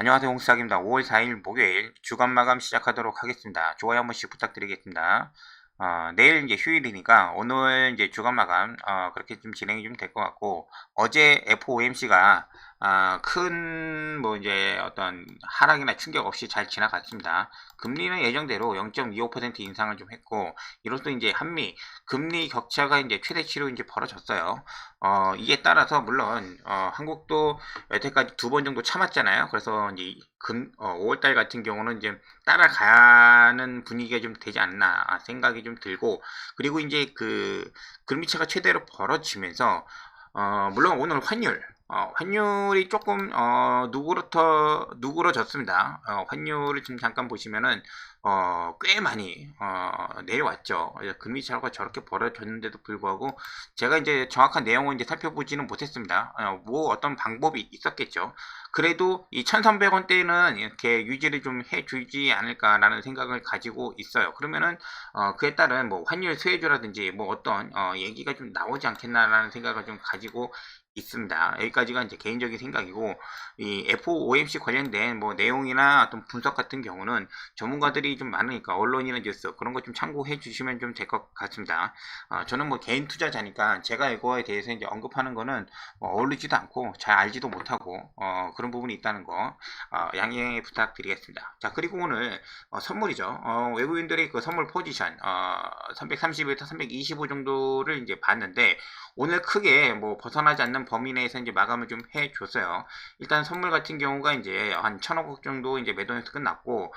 안녕하세요. 홍수학입니다. 5월 4일 목요일 주간 마감 시작하도록 하겠습니다. 좋아요 한 번씩 부탁드리겠습니다. 내일 이제 휴일이니까 오늘 이제 주간 마감 그렇게 좀 진행이 좀 될 것 같고, 어제 FOMC가 큰 뭐 이제 어떤 하락이나 충격 없이 잘 지나갔습니다. 금리는 예정대로 0.25% 인상을 좀 했고, 이로써 이제 한미 금리 격차가 이제 최대치로 이제 벌어졌어요. 이에 따라서 물론 한국도 여태까지 2번 정도 참았잖아요. 그래서 이제 5월달 같은 경우는 이제 따라가는 분위기가 좀 되지 않나 생각이 좀 들고, 그리고 이제 그 금리차가 최대로 벌어지면서 물론 오늘 환율이 조금 누그러졌습니다. 환율을 지금 잠깐 보시면은 꽤 많이 내려왔죠. 금리 차가 저렇게 벌어졌는데도 불구하고 제가 이제 정확한 내용을 이제 살펴보지는 못했습니다. 뭐 어떤 방법이 있었겠죠. 그래도 이 1,300원대는 이렇게 유지를 좀 해주지 않을까라는 생각을 가지고 있어요. 그러면은 그에 따른 뭐 환율 수혜주라든지 뭐 어떤 얘기가 좀 나오지 않겠나라는 생각을 좀 가지고 있습니다. 여기까지가 이제 개인적인 생각이고, 이 FOMC 관련된 뭐 내용이나 어떤 분석 같은 경우는 전문가들이 좀 많으니까 언론이나 뉴스 그런 거 좀 참고해 주시면 좀 될 것 같습니다. 저는 뭐 개인 투자자니까 제가 이거에 대해서 이제 언급하는 거는 어울리지도 않고 잘 알지도 못하고 그런 부분이 있다는 거 양해 부탁드리겠습니다. 자, 그리고 오늘 선물이죠. 외국인들의 그 선물 포지션 330에서 325 정도를 이제 봤는데, 오늘 크게 뭐 벗어나지 않는 범위 내에서 이제 마감을 좀 해줬어요. 일단 선물 같은 경우가 이제 한 1,000억 정도 이제 매도에서 끝났고,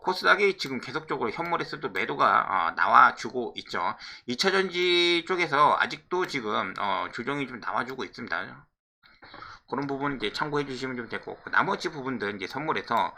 코스닥이 지금 계속적으로 현물에서도 매도가 나와주고 있죠. 2차전지 쪽에서 아직도 지금 조정이 좀 나와주고 있습니다. 그런 부분 이제 참고해 주시면 좀 될 것 같고, 나머지 부분들 이제 선물에서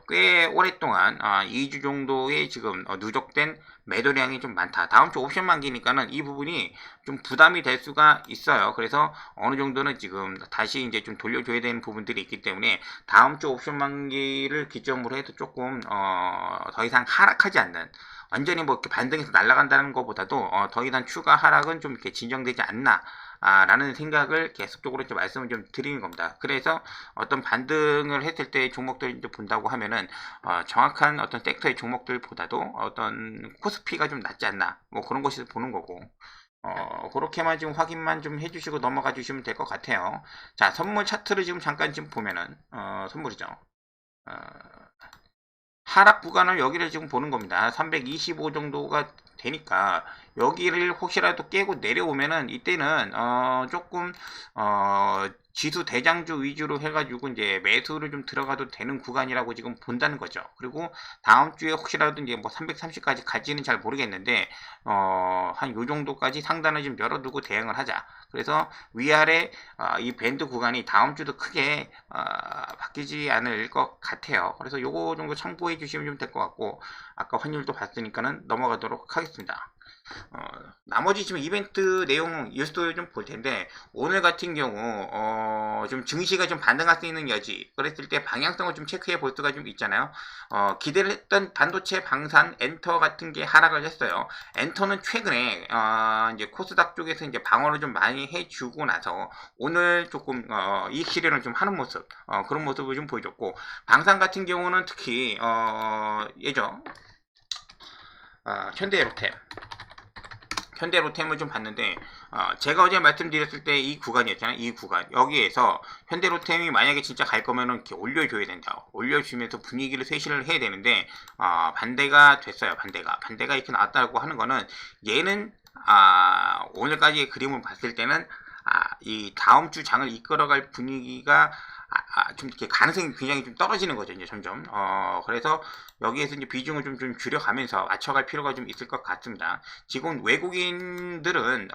꽤 오랫동안 2주 정도의 지금 누적된 매도량이 좀 많다. 다음 주 옵션 만기니까는 이 부분이 좀 부담이 될 수가 있어요. 그래서 어느 정도는 지금 다시 이제 좀 돌려줘야 되는 부분들이 있기 때문에 다음 주 옵션 만기를 기점으로 해도 조금 더 이상 하락하지 않는, 완전히 뭐 이렇게 반등해서 날아간다는 것보다도 더 이상 추가 하락은 좀 이렇게 진정되지 않나 라는 생각을 계속적으로 좀 말씀을 좀 드리는 겁니다. 그래서 어떤 반등을 했을 때 종목들을 이제 본다고 하면은 정확한 어떤 섹터의 종목들보다도 어떤 코스피가 좀 낫지 않나, 뭐 그런 것을 보는 거고, 그렇게만 지금 확인만 좀 해주시고 넘어가 주시면 될 것 같아요. 자, 선물 차트를 지금 잠깐 좀 보면은 선물이죠. 하락 구간을 여기를 지금 보는 겁니다. 325 정도가 되니까 여기를 혹시라도 깨고 내려오면은 이때는 조금 지수 대장주 위주로 해가지고 이제 매수를 좀 들어가도 되는 구간이라고 지금 본다는 거죠. 그리고 다음 주에 혹시라도 이제 뭐 330까지 갈지는 잘 모르겠는데 한 요 정도까지 상단을 좀 열어두고 대응을 하자. 그래서 위아래 이 밴드 구간이 다음 주도 크게 바뀌지 않을 것 같아요. 그래서 요거 정도 참고해 주시면 좀 될 것 같고, 아까 환율도 봤으니까는 넘어가도록 하겠습니다. 나머지 지금 이벤트 내용 뉴스도 좀 볼 텐데, 오늘 같은 경우 좀 증시가 좀 반등할 수 있는 여지, 그랬을 때 방향성을 좀 체크해 볼 수가 좀 있잖아요. 기대를 했던 반도체, 방산, 엔터 같은 게 하락을 했어요. 엔터는 최근에 이제 코스닥 쪽에서 이제 방어를 좀 많이 해주고 나서 오늘 조금 이익 실현을 좀 하는 모습, 그런 모습을 좀 보여줬고, 방산 같은 경우는 특히 예전 현대로템을 좀 봤는데, 제가 어제 말씀드렸을 때 이 구간이었잖아요. 이 구간 여기에서 현대로템이 만약에 진짜 갈 거면은 이렇게 올려줘야 된다. 올려주면서 분위기를 쇄신을 해야 되는데 반대가 됐어요. 반대가 이렇게 나왔다고 하는 거는, 얘는 오늘까지의 그림을 봤을 때는 이 다음 주 장을 이끌어갈 분위기가 좀 이렇게 가능성이 굉장히 좀 떨어지는 거죠, 이제 점점. 그래서 여기에서 이제 비중을 좀 줄여가면서 맞춰갈 필요가 좀 있을 것 같습니다. 지금 외국인들은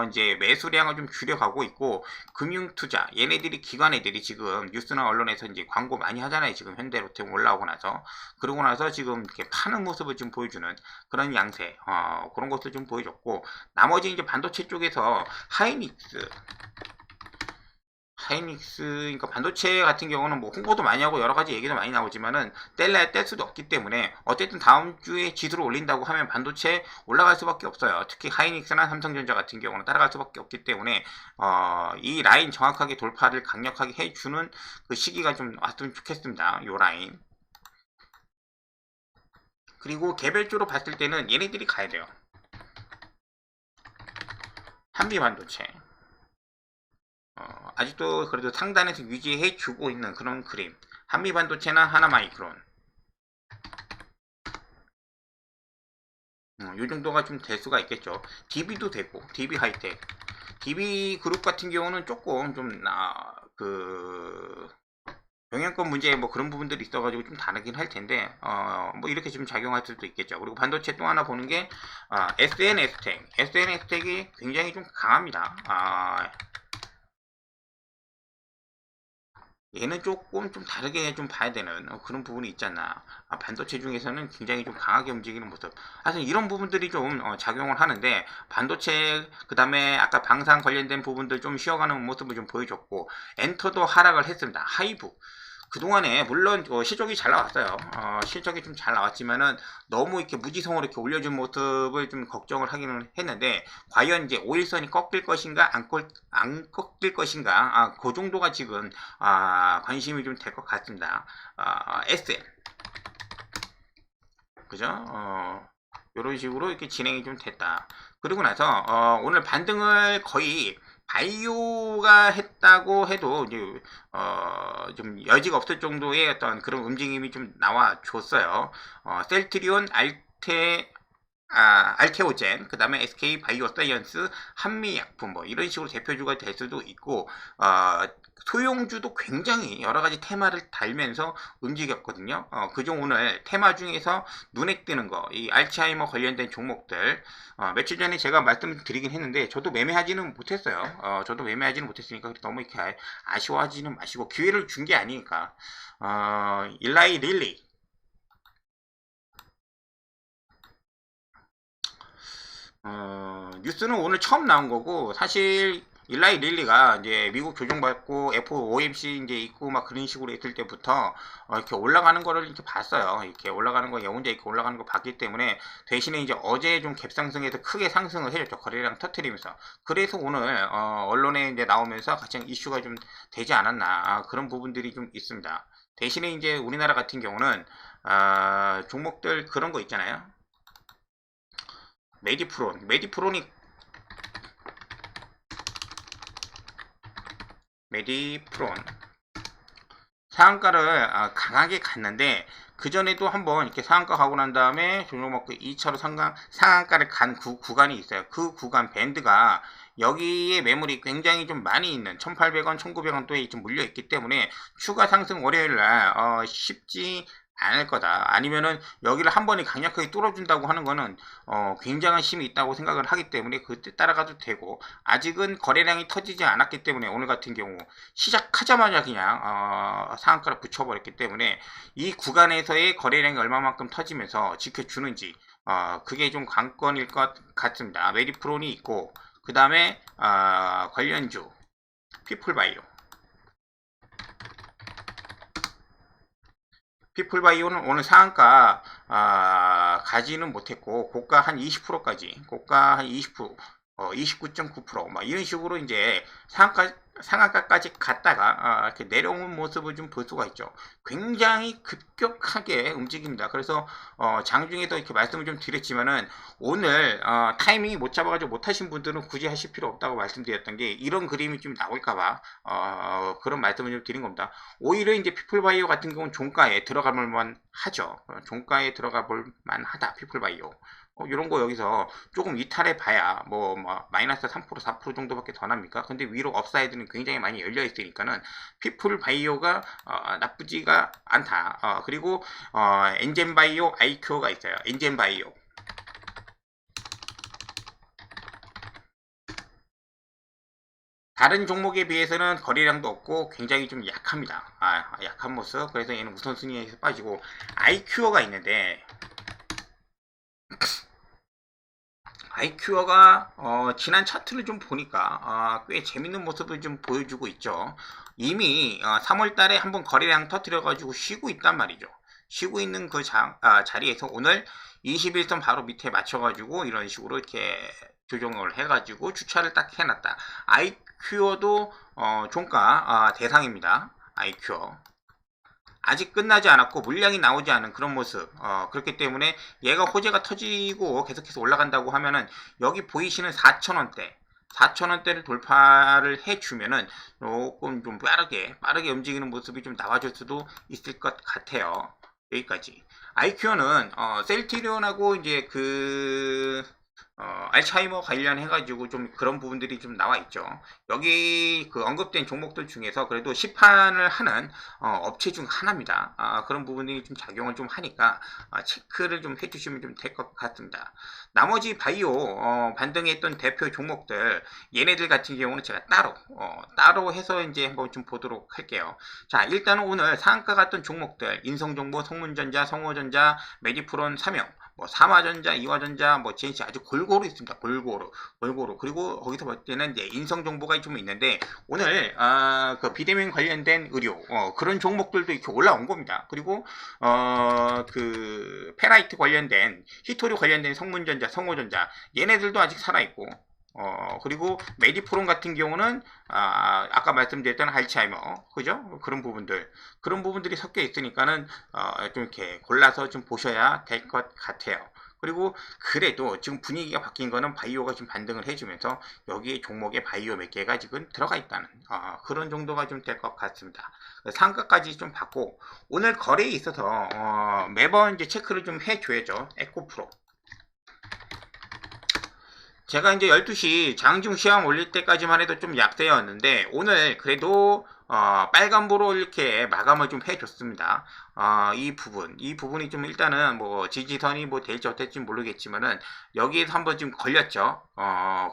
이제 매수량을 좀 줄여가고 있고, 금융투자, 얘네들이 기관애들이 지금 뉴스나 언론에서 이제 광고 많이 하잖아요. 지금 현대로템 올라오고 나서. 그러고 나서 지금 이렇게 파는 모습을 좀 보여주는 그런 양세, 그런 것도 좀 보여줬고, 나머지 이제 반도체 쪽에서 하이닉스, 그러니까 반도체 같은 경우는 뭐 홍보도 많이 하고 여러 가지 얘기도 많이 나오지만은 뗄 수도 없기 때문에 어쨌든 다음 주에 지수를 올린다고 하면 반도체 올라갈 수밖에 없어요. 특히 하이닉스나 삼성전자 같은 경우는 따라갈 수밖에 없기 때문에 이 라인 정확하게 돌파를 강력하게 해주는 그 시기가 좀 왔으면 좋겠습니다. 요 라인. 그리고 개별적으로 봤을 때는 얘네들이 가야 돼요. 한미반도체. 아직도 그래도 상단에서 유지해 주고 있는 그런 그림. 한미반도체나 하나마이크론. 요 정도가 좀 될 수가 있겠죠. DB도 되고, DB 하이텍. DB 그룹 같은 경우는 조금 좀, 영양권 문제 뭐 그런 부분들이 있어가지고 좀 다르긴 할 텐데, 뭐 이렇게 좀 작용할 수도 있겠죠. 그리고 반도체 또 하나 보는 게, SNS텍. SNS텍이 굉장히 좀 강합니다. 얘는 조금 좀 다르게 좀 봐야 되는 그런 부분이 있잖아. 반도체 중에서는 굉장히 좀 강하게 움직이는 모습. 사실 이런 부분들이 좀 작용을 하는데 반도체 그 다음에 아까 방산 관련된 부분들 좀 쉬어가는 모습을 좀 보여줬고 엔터도 하락을 했습니다. 하이브. 그동안에 물론 실적이 잘 나왔어요. 실적이 좀 잘 나왔지만은 너무 이렇게 무지성으로 이렇게 올려준 모습을 좀 걱정을 하기는 했는데 과연 이제 5일선이 꺾일 것인가 안 꺾일 것인가 그 정도가 지금 관심이 좀 될 것 같습니다. SL 그죠? 이런 식으로 이렇게 진행이 좀 됐다. 그리고 나서 오늘 반등을 거의 바이오가 했다고 해도 이제 좀 여지가 없을 정도의 어떤 그런 움직임이 좀 나와 줬어요. 셀트리온, 알테오젠, 그 다음에 SK 바이오사이언스, 한미약품 뭐 이런 식으로 대표주가 될 수도 있고 소용주도 굉장히 여러가지 테마를 달면서 움직였거든요. 그중 오늘 테마 중에서 눈에 띄는 거, 이 알츠하이머 관련된 종목들 며칠 전에 제가 말씀드리긴 했는데 저도 매매하지는 못했어요. 저도 매매하지는 못했으니까 너무 이렇게 아쉬워하지는 마시고 기회를 준 게 아니니까 일라이 릴리 뉴스는 오늘 처음 나온 거고, 사실, 일라이 릴리가 이제 미국 조종받고 FOMC 이제 있고 막 그런 식으로 있을 때부터 이렇게 올라가는 거를 이렇게 봤어요. 이렇게 올라가는 거, 혼자 이렇게 올라가는 거 봤기 때문에 대신에 이제 어제 좀 갭상승해서 크게 상승을 해줬죠. 거래량 터트리면서. 그래서 오늘, 언론에 이제 나오면서 가장 이슈가 좀 되지 않았나. 그런 부분들이 좀 있습니다. 대신에 이제 우리나라 같은 경우는, 종목들 그런 거 있잖아요. 메디프론이 메디프론 상한가를 강하게 갔는데 그 전에도 한번 이렇게 상한가 가고 난 다음에 종료먹고 2차로 상한가를 간 구간이 있어요. 그 구간 밴드가 여기에 매물이 굉장히 좀 많이 있는 1800원, 1900원 도에 좀 물려 있기 때문에 추가 상승 월요일 날 쉽지 않을 거다. 아니면은 여기를 한 번에 강력하게 뚫어준다고 하는 거는 굉장한 힘이 있다고 생각을 하기 때문에 그때 따라가도 되고 아직은 거래량이 터지지 않았기 때문에 오늘 같은 경우 시작하자마자 그냥 상한가를 붙여버렸기 때문에 이 구간에서의 거래량이 얼마만큼 터지면서 지켜주는지 그게 좀 관건일 것 같습니다. 메디프론이 있고 그 다음에 관련주 피플바이오 피플바이오는 오늘 상한가 가지는 못했고 고가 한 20%까지 고가 한 20% 29.9%막 이런 식으로 이제 상한가까지 갔다가 이렇게 내려오는 모습을 좀 볼 수가 있죠. 굉장히 급격하게 움직입니다. 그래서 장중에도 이렇게 말씀을 좀 드렸지만은 오늘 타이밍이 못 잡아가지고 못하신 분들은 굳이 하실 필요 없다고 말씀드렸던 게 이런 그림이 좀 나올까봐 그런 말씀을 좀 드린 겁니다. 오히려 이제 피플바이오 같은 경우는 종가에 들어가 볼만 하죠. 종가에 들어가 볼만 하다 피플바이오. 이런 거 여기서 조금 이탈해 봐야 뭐 마이너스 3% 4% 정도밖에 더 납니까? 근데 위로 업사이드는 굉장히 많이 열려 있으니까는 피플 바이오가 나쁘지가 않다. 그리고 엔젠 바이오 아이큐가 있어요. 엔젠 바이오. 다른 종목에 비해서는 거래량도 없고 굉장히 좀 약합니다. 약한 모습. 그래서 얘는 우선순위에서 빠지고 아이큐어가 있는데 아이큐어가 지난 차트를 좀 보니까 꽤 재밌는 모습을 좀 보여주고 있죠. 이미 3월 달에 한번 거래량 터뜨려 가지고 쉬고 있단 말이죠. 쉬고 있는 그 자리에서 오늘 21선 바로 밑에 맞춰 가지고 이런 식으로 이렇게 조정을 해 가지고 주차를 딱 해놨다. 아이큐어도 종가 대상입니다. 아이큐어 아직 끝나지 않았고 물량이 나오지 않은 그런 모습. 그렇기 때문에 얘가 호재가 터지고 계속해서 올라간다고 하면은 여기 보이시는 4,000원대 4,000원대를 돌파를 해주면은 조금 좀 빠르게 움직이는 모습이 좀 나와줄 수도 있을 것 같아요. 여기까지. 아이큐어는 셀티리온하고 이제 알츠하이머 관련해가지고 좀 그런 부분들이 좀 나와 있죠. 여기 그 언급된 종목들 중에서 그래도 시판을 하는 업체 중 하나입니다. 그런 부분들이 좀 작용을 좀 하니까 체크를 좀 해주시면 좀 될 것 같습니다. 나머지 바이오 반등했던 대표 종목들 얘네들 같은 경우는 제가 따로 해서 이제 한번 좀 보도록 할게요. 자, 일단은 오늘 상한가 갔던 종목들 인성정보, 성문전자, 성호전자, 메디프론, 삼영 뭐 삼화전자, 이화전자, 뭐 GNC 아주 골고루 있습니다. 골고루. 그리고 거기서 볼 때는 이제 인성 정보가 좀 있는데 오늘 그 비대면 관련된 의료 그런 종목들도 이렇게 올라온 겁니다. 그리고 그 페라이트 관련된 히토리 관련된 성문전자, 성호전자 얘네들도 아직 살아 있고. 그리고 메디프론 같은 경우는 아까 말씀드렸던 알츠하이머 그죠? 그런 부분들이 섞여 있으니까는 좀 이렇게 골라서 좀 보셔야 될 것 같아요. 그리고 그래도 지금 분위기가 바뀐 거는 바이오가 좀 반등을 해주면서 여기 종목에 바이오 몇 개가 지금 들어가 있다는 그런 정도가 좀 될 것 같습니다. 상가까지 좀 받고 오늘 거래에 있어서 매번 이제 체크를 좀 해줘야죠. 에코프로 제가 이제 12시 장중 시황 올릴 때까지만 해도 좀 약세였는데 오늘 그래도 빨간불로 이렇게 마감을 좀 해줬습니다. 이 부분이 좀 일단은 뭐 지지선이 뭐 될지 어떨지 모르겠지만은 여기에서 한번 좀 걸렸죠.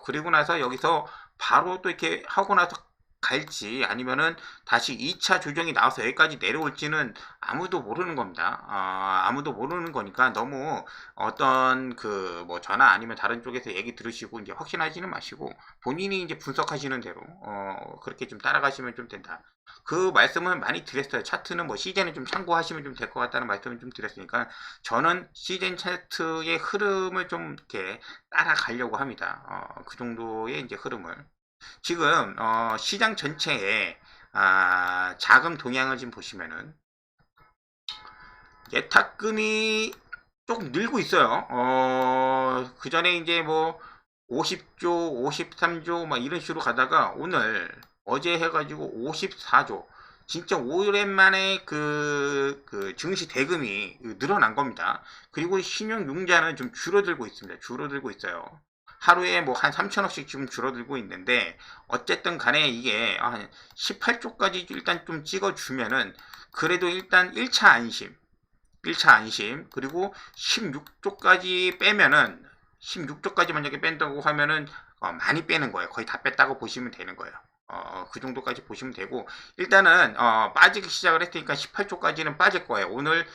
그리고 나서 여기서 바로 또 이렇게 하고 나서 갈지 아니면은 다시 2차 조정이 나와서 여기까지 내려올지는 아무도 모르는 겁니다. 아무도 모르는 거니까 너무 어떤 그 뭐 저나 아니면 다른 쪽에서 얘기 들으시고 이제 확신하지는 마시고 본인이 이제 분석하시는 대로 그렇게 좀 따라가시면 좀 된다. 그 말씀은 많이 드렸어요. 차트는 뭐 시즌을 좀 참고하시면 좀 될 것 같다는 말씀을 좀 드렸으니까 저는 시즌 차트의 흐름을 좀 이렇게 따라가려고 합니다. 그 정도의 이제 흐름을. 지금 시장 전체에 자금 동향을 지금 보시면은 예탁금이 조금 늘고 있어요. 그 전에 이제 뭐 50조, 53조 막 이런 식으로 가다가 오늘 어제 해가지고 54조. 진짜 오랜만에 그 증시 대금이 늘어난 겁니다. 그리고 신용융자는 좀 줄어들고 있습니다. 줄어들고 있어요. 하루에 뭐 한 3천억씩 지금 줄어들고 있는데 어쨌든 간에 이게 한 18조까지 일단 좀 찍어주면은 그래도 일단 1차 안심 그리고 16조까지 빼면은 16조까지 만약에 뺀다고 하면은 많이 빼는 거예요. 거의 다 뺐다고 보시면 되는 거예요. 그 정도까지 보시면 되고 일단은 빠지기 시작을 했으니까 18조까지는 빠질 거예요. 오늘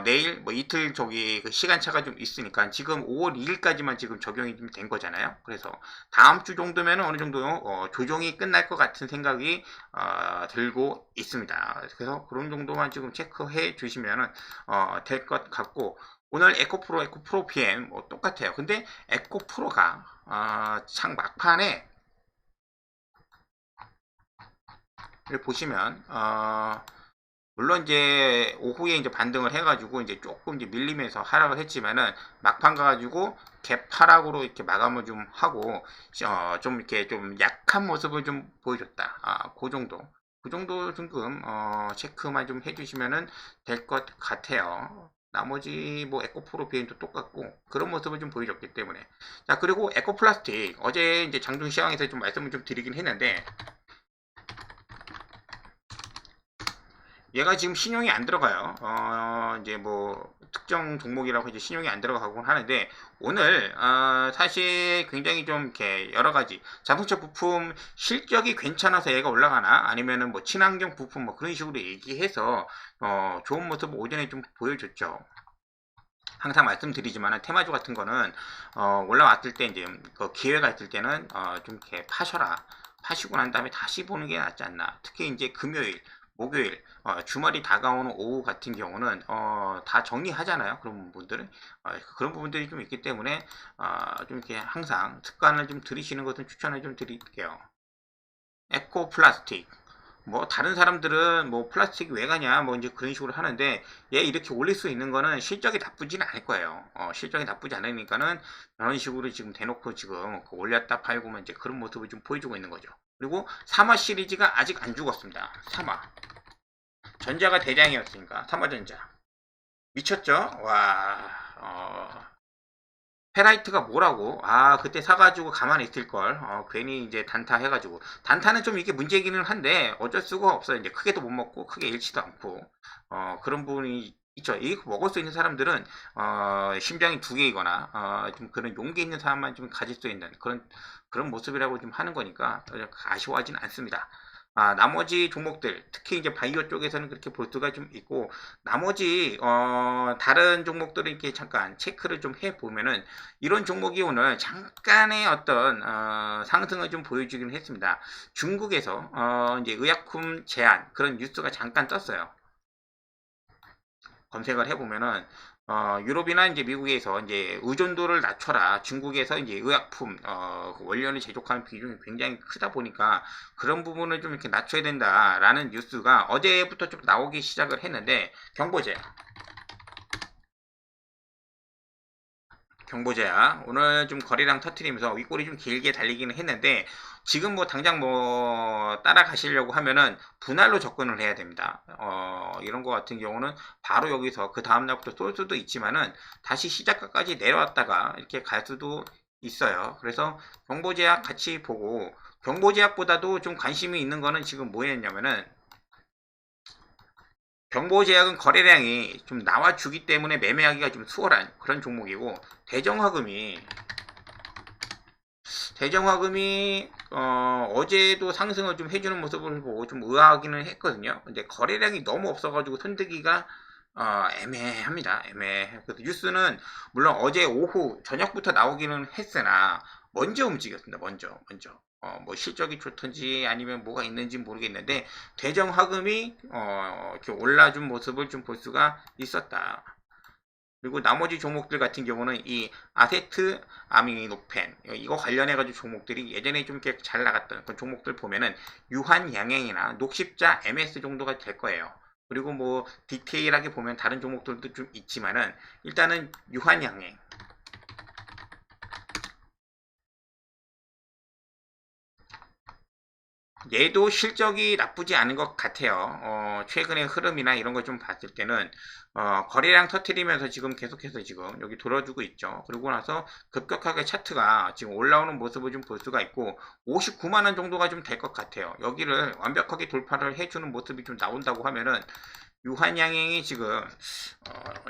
내일 뭐 이틀 저기 그 시간차가 좀 있으니까 지금 5월 2일까지만 지금 적용이 좀 된 거잖아요. 그래서 다음 주 정도면 어느 정도 조정이 끝날 것 같은 생각이 들고 있습니다. 그래서 그런 정도만 지금 체크해 주시면 될 것 같고 오늘 에코프로 PM 뭐 똑같아요. 근데 에코프로가 참 막판에 보시면 물론 이제 오후에 이제 반등을 해가지고 이제 조금 이제 밀리면서 하락을 했지만은 막판 가가지고 갭 하락으로 이렇게 마감을 좀 하고 좀 이렇게 좀 약한 모습을 좀 보여줬다. 그 정도 지금 체크만 좀 해주시면은 될 것 같아요. 나머지 뭐 에코프로 비행도 똑같고 그런 모습을 좀 보여줬기 때문에 자 그리고 에코플라스틱 어제 이제 장중 시황에서 좀 말씀을 좀 드리긴 했는데 얘가 지금 신용이 안 들어가요. 이제 뭐 특정 종목이라고 이제 신용이 안 들어가곤 하는데 오늘 사실 굉장히 좀 이렇게 여러 가지 자동차 부품 실적이 괜찮아서 얘가 올라가나 아니면은 뭐 친환경 부품 뭐 그런 식으로 얘기해서 좋은 모습을 오전에 좀 보여줬죠. 항상 말씀드리지만 테마주 같은 거는 올라왔을 때 이제 그 기회가 있을 때는 좀 이렇게 파셔라. 파시고 난 다음에 다시 보는 게 낫지 않나. 특히 이제 금요일, 목요일, 주말이 다가오는 오후 같은 경우는 다 정리하잖아요. 그런 분들은 그런 부분들이 좀 있기 때문에 좀 이렇게 항상 습관을 좀 들이시는 것은 추천을 좀 드릴게요. 에코 플라스틱. 뭐 다른 사람들은 뭐 플라스틱 왜 가냐 뭐 이제 그런 식으로 하는데 얘 이렇게 올릴 수 있는 거는 실적이 나쁘지는 않을 거예요. 실적이 나쁘지 않으니까는 이런 식으로 지금 대놓고 지금 올렸다 팔고만 이제 그런 모습을 좀 보여주고 있는 거죠. 그리고 사마 시리즈가 아직 안 죽었습니다. 사마 전자가 대장이었으니까 사마전자 미쳤죠? 와 페라이트가 뭐라고? 그때 사가지고 가만히 있을걸. 괜히 이제 단타 해가지고. 단타는 좀 이게 문제기는 한데, 어쩔 수가 없어요. 이제 크게도 못 먹고, 크게 잃지도 않고. 그런 부분이 있죠. 이거 먹을 수 있는 사람들은, 심장이 두 개이거나, 좀 그런 용기 있는 사람만 좀 가질 수 있는 그런 모습이라고 좀 하는 거니까, 아쉬워하진 않습니다. 나머지 종목들, 특히 이제 바이오 쪽에서는 그렇게 볼 수가 좀 있고, 나머지, 다른 종목들을 이렇게 잠깐 체크를 좀 해보면은, 이런 종목이 오늘 잠깐의 어떤, 상승을 좀 보여주긴 했습니다. 중국에서, 이제 의약품 제한, 그런 뉴스가 잠깐 떴어요. 검색을 해보면은 유럽이나 이제 미국에서 이제 의존도를 낮춰라. 중국에서 이제 의약품 원료를 제조하는 비중이 굉장히 크다 보니까 그런 부분을 좀 이렇게 낮춰야 된다라는 뉴스가 어제부터 좀 나오기 시작을 했는데 경보제야 오늘 좀 거래량 터트리면서 윗골이 좀 길게 달리기는 했는데 지금 뭐 당장 뭐 따라가시려고 하면은 분할로 접근을 해야 됩니다. 이런 거 같은 경우는 바로 여기서 그 다음날부터 쏠 수도 있지만은 다시 시작가까지 내려왔다가 이렇게 갈 수도 있어요. 그래서 경보제약 같이 보고 경보제약보다도 좀 관심이 있는 거는 지금 뭐였냐면은 경보제약은 거래량이 좀 나와주기 때문에 매매하기가 좀 수월한 그런 종목이고 대정화금이 어제도 상승을 좀 해주는 모습을 보고 좀 의아하기는 했거든요. 근데 거래량이 너무 없어가지고 손들기가 애매합니다. 애매해. 그래서 뉴스는 물론 어제 오후 저녁부터 나오기는 했으나 먼저 움직였습니다. 먼저. 뭐 실적이 좋든지 아니면 뭐가 있는지 모르겠는데 대정화금이 이렇게 올라준 모습을 좀 볼 수가 있었다. 그리고 나머지 종목들 같은 경우는 이 아세트 아미노펜 이거 관련해 가지고 종목들이 예전에 좀 이렇게 잘 나갔던 그 종목들 보면은 유한양행이나 녹십자 MS 정도가 될 거예요. 그리고 뭐 디테일하게 보면 다른 종목들도 좀 있지만은 일단은 유한양행 얘도 실적이 나쁘지 않은 것 같아요. 최근의 흐름이나 이런 걸 좀 봤을 때는 거래량 터트리면서 지금 계속해서 지금 여기 돌아주고 있죠. 그러고 나서 급격하게 차트가 지금 올라오는 모습을 좀 볼 수가 있고 59만원 정도가 좀 될 것 같아요. 여기를 완벽하게 돌파를 해주는 모습이 좀 나온다고 하면은 유한양행이 지금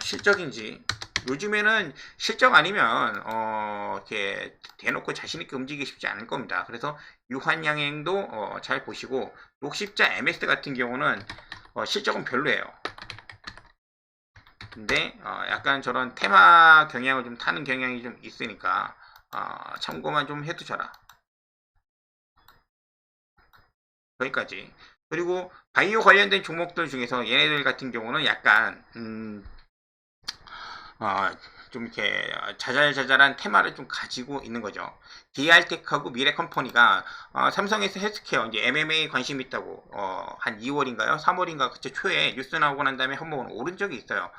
실적인지 요즘에는 실적 아니면 이렇게 대놓고 자신있게 움직이기 쉽지 않을 겁니다. 그래서 유한양행도 잘 보시고 녹십자 MS 같은 경우는 실적은 별로예요. 근데 약간 저런 테마 경향을 좀 타는 경향이 좀 있으니까 참고만 좀 해두셔라. 여기까지. 그리고 바이오 관련된 종목들 중에서 얘네들 같은 경우는 약간 좀 이렇게 자잘자잘한 테마를 좀 가지고 있는 거죠. DR텍하고 미래컴퍼니가 삼성에서 헬스케어 이제 MMA 관심 있다고 한 2월인가요? 3월인가 그때 초에 뉴스 나오고 난 다음에 한번 오른 적이 있어요.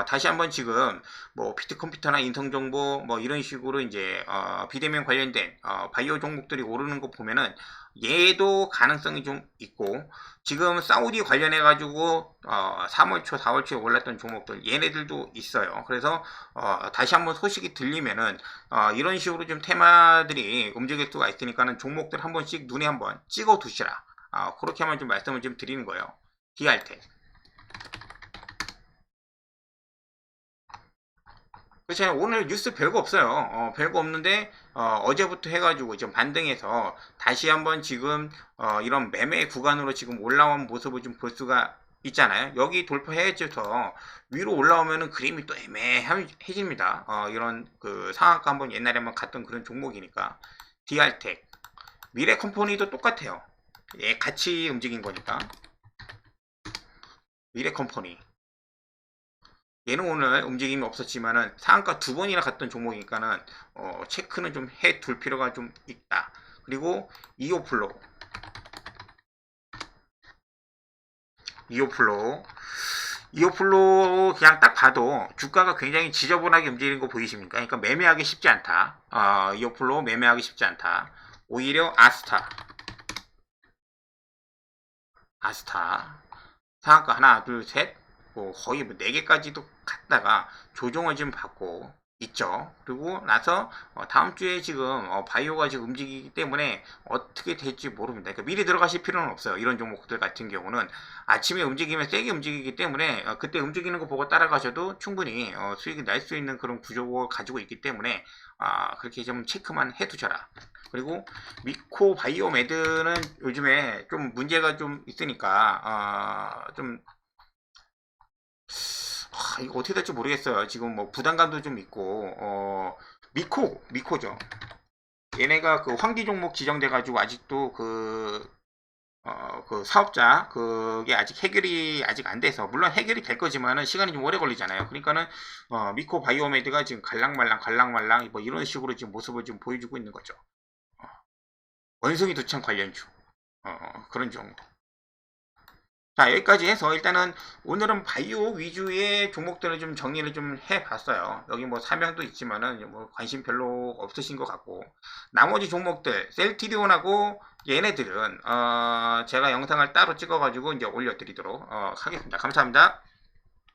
다시 한번 지금 뭐 비트컴퓨터나 인성정보 뭐 이런 식으로 이제 비대면 관련된 바이오 종목들이 오르는 거 보면은 얘도 가능성이 좀 있고 지금 사우디 관련해 가지고 3월 초 4월 초에 올랐던 종목들 얘네들도 있어요. 그래서 다시 한번 소식이 들리면은 이런 식으로 좀 테마들이 움직일 수가 있으니까는 종목들 한 번씩 눈에 한번 찍어 두시라. 그렇게만 좀 말씀을 좀 드리는 거예요. DR텍. 그렇죠. 오늘 뉴스 별거 없어요. 별거 없는데 어제부터 해가지고 좀 반등해서 다시 한번 지금 이런 매매 구간으로 지금 올라온 모습을 좀 볼 수가 있잖아요. 여기 돌파해줘서 위로 올라오면은 그림이 또 애매해집니다. 이런 그 상한가 한번 옛날에 한번 갔던 그런 종목이니까. DR텍, 미래컴퍼니도 똑같아요. 예, 같이 움직인 거니까. 미래컴퍼니. 얘는 오늘 움직임이 없었지만은 상한가 두 번이나 갔던 종목이니까는 체크는 좀 해 둘 필요가 좀 있다. 그리고 이오플로. 이오플로 그냥 딱 봐도 주가가 굉장히 지저분하게 움직이는 거 보이십니까? 그러니까 매매하기 쉽지 않다. 이오플로 매매하기 쉽지 않다. 오히려 아스타 상한가 하나 둘 셋 뭐 거의 뭐 4개까지도 갔다가 조정을 좀 받고 있죠. 그리고 나서 다음 주에 지금 바이오가 지금 움직이기 때문에 어떻게 될지 모릅니다. 그러니까 미리 들어가실 필요는 없어요. 이런 종목들 같은 경우는 아침에 움직이면 세게 움직이기 때문에 그때 움직이는 거 보고 따라가셔도 충분히 수익이 날 수 있는 그런 구조를 가지고 있기 때문에 그렇게 좀 체크만 해두셔라. 그리고 미코 바이오메드는 요즘에 좀 문제가 좀 있으니까 이거 어떻게 될지 모르겠어요. 지금 뭐 부담감도 좀 있고 미코죠. 얘네가 그 환기 종목 지정돼 가지고 아직도 그 사업자 그게 아직 해결이 아직 안 돼서 물론 해결이 될 거지만은 시간이 좀 오래 걸리잖아요. 그러니까는 미코 바이오메드가 지금 갈랑말랑 뭐 이런 식으로 지금 모습을 좀 보여주고 있는 거죠. 원숭이 두창 관련주 그런 종목. 자, 여기까지 해서 일단은 오늘은 바이오 위주의 종목들을 좀 정리를 좀 해봤어요. 여기 뭐 사명도 있지만은 뭐 관심 별로 없으신 것 같고 나머지 종목들 셀티리온하고 얘네들은 제가 영상을 따로 찍어가지고 이제 올려드리도록 하겠습니다. 감사합니다.